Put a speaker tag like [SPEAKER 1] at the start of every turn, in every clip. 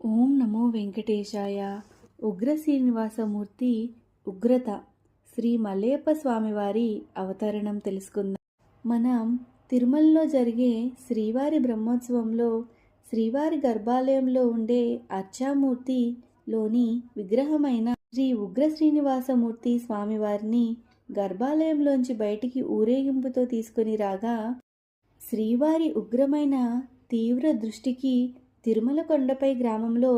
[SPEAKER 1] ఓం నమో వెంకటేశాయ. ఉగ్ర శ్రీనివాసమూర్తి ఉగ్రత శ్రీ మలయప్ప స్వామివారి అవతరణం తెలుసుకుందాం. మనం తిరుమలలో జరిగే శ్రీవారి బ్రహ్మోత్సవంలో శ్రీవారి గర్భాలయంలో ఉండే అర్చామూర్తిలోని విగ్రహమైన శ్రీ ఉగ్ర శ్రీనివాసమూర్తి స్వామివారిని గర్భాలయంలోంచి బయటికి ఊరేగింపుతో తీసుకొని రాగా శ్రీవారి ఉగ్రమైన తీవ్ర దృష్టికి తిరుమల కొండపై గ్రామంలో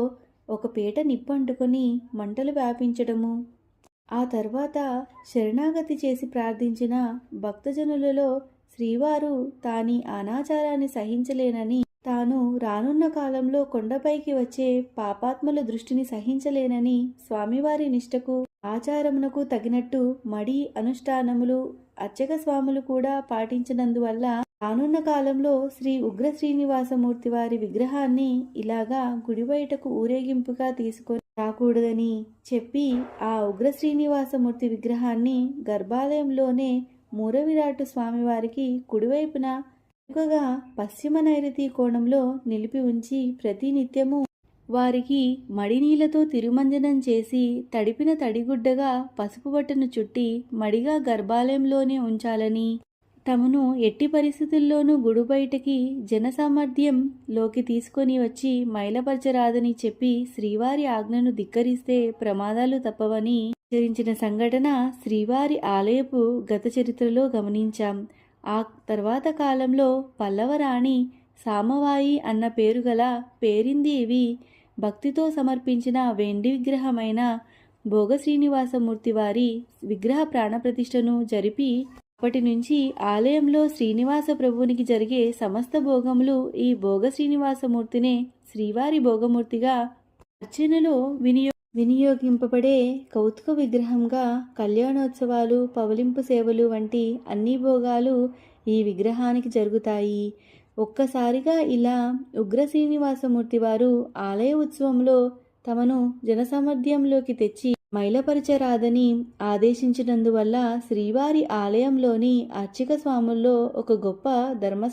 [SPEAKER 1] ఒక పీట నిప్పంటుకొని మంటలు వ్యాపించడము, ఆ తర్వాత శరణాగతి చేసి ప్రార్థించిన భక్తజనులలో శ్రీవారు తాని అనాచారాన్ని సహించలేనని, తాను రానున్న కాలంలో కొండపైకి వచ్చే పాపాత్మల దృష్టిని సహించలేనని స్వామివారి నిష్టకు ఆచారమునకు తగినట్టు మడి అనుష్ఠానములు అర్చక స్వాములు కూడా పాటించినందువల్ల రానున్న కాలంలో శ్రీ ఉగ్ర శ్రీనివాసమూర్తి వారి విగ్రహాన్ని ఇలాగా గుడి బయటకు ఊరేగింపుగా తీసుకొని రాకూడదని చెప్పి ఆ ఉగ్ర శ్రీనివాసమూర్తి విగ్రహాన్ని గర్భాలయంలోనే మూరవిరాటు స్వామివారికి కుడివైపున ఎక్కువగా పశ్చిమ నైరుతి కోణంలో నిలిపి ఉంచి ప్రతినిత్యము వారికి మడినీళ్లతో తిరుమంజనం చేసి తడిపిన తడిగుడ్డగా పసుపు బట్టను చుట్టి మడిగా గర్భాలయంలోనే ఉంచాలని, తమను ఎట్టి పరిస్థితుల్లోనూ గుడి బయటకి జనసామర్థ్యంలోకి తీసుకొని వచ్చి మైలపరచరాదని చెప్పి శ్రీవారి ఆజ్ఞను ధిక్కరిస్తే ప్రమాదాలు తప్పవని హెచ్చరించిన సంఘటన శ్రీవారి ఆలయపు గత చరిత్రలో గమనించాం. ఆ తర్వాత కాలంలో పల్లవరాణి సామవాయి అన్న పేరు గల పేరిందేవి భక్తితో సమర్పించిన వెండి విగ్రహమైన భోగ శ్రీనివాసమూర్తి వారి విగ్రహ ప్రాణప్రతిష్ఠను జరిపి అప్పటి నుంచి ఆలయంలో శ్రీనివాస ప్రభువునికి జరిగే సమస్త భోగములు ఈ భోగ శ్రీనివాసమూర్తినే శ్రీవారి భోగమూర్తిగా అర్చనలో వినియోగింపబడే కౌతుక విగ్రహంగా కళ్యాణోత్సవాలు, పవలింపు సేవలు వంటి అన్ని భోగాలు ఈ విగ్రహానికి జరుగుతాయి. ఒక్కసారిగా ఇలా ఉగ్ర శ్రీనివాసమూర్తి వారు ఆలయ ఉత్సవంలో తమను జనసామర్థ్యంలోకి తెచ్చి మైలపరచరాదని ఆదేశించినందువల్ల శ్రీవారి ఆలయంలోని అర్చక స్వాముల్లో ఒక గొప్ప ధర్మ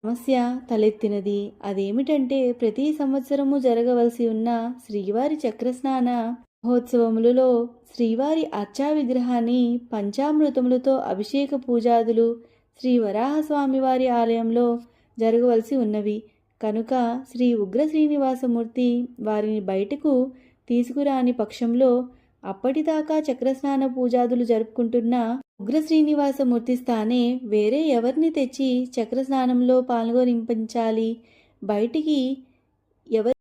[SPEAKER 1] సమస్య తలెత్తినది. అదేమిటంటే ప్రతి సంవత్సరము జరగవలసి ఉన్న శ్రీవారి చక్రస్నాన మహోత్సవములలో శ్రీవారి అర్చా విగ్రహాన్ని పంచామృతములతో అభిషేక పూజాదులు శ్రీ వరాహస్వామివారి ఆలయంలో జరగవలసి ఉన్నవి కనుక శ్రీ ఉగ్ర శ్రీనివాసమూర్తి వారిని బయటకు తీసుకురాని పక్షంలో అప్పటిదాకా చక్రస్నాన పూజాదులు జరుపుకుంటున్న ఉగ్ర శ్రీనివాసమూర్తి స్థానే వేరే ఎవరిని తెచ్చి చక్రస్నానంలో పాల్గొనింపించాలి? బయటికి ఎవరు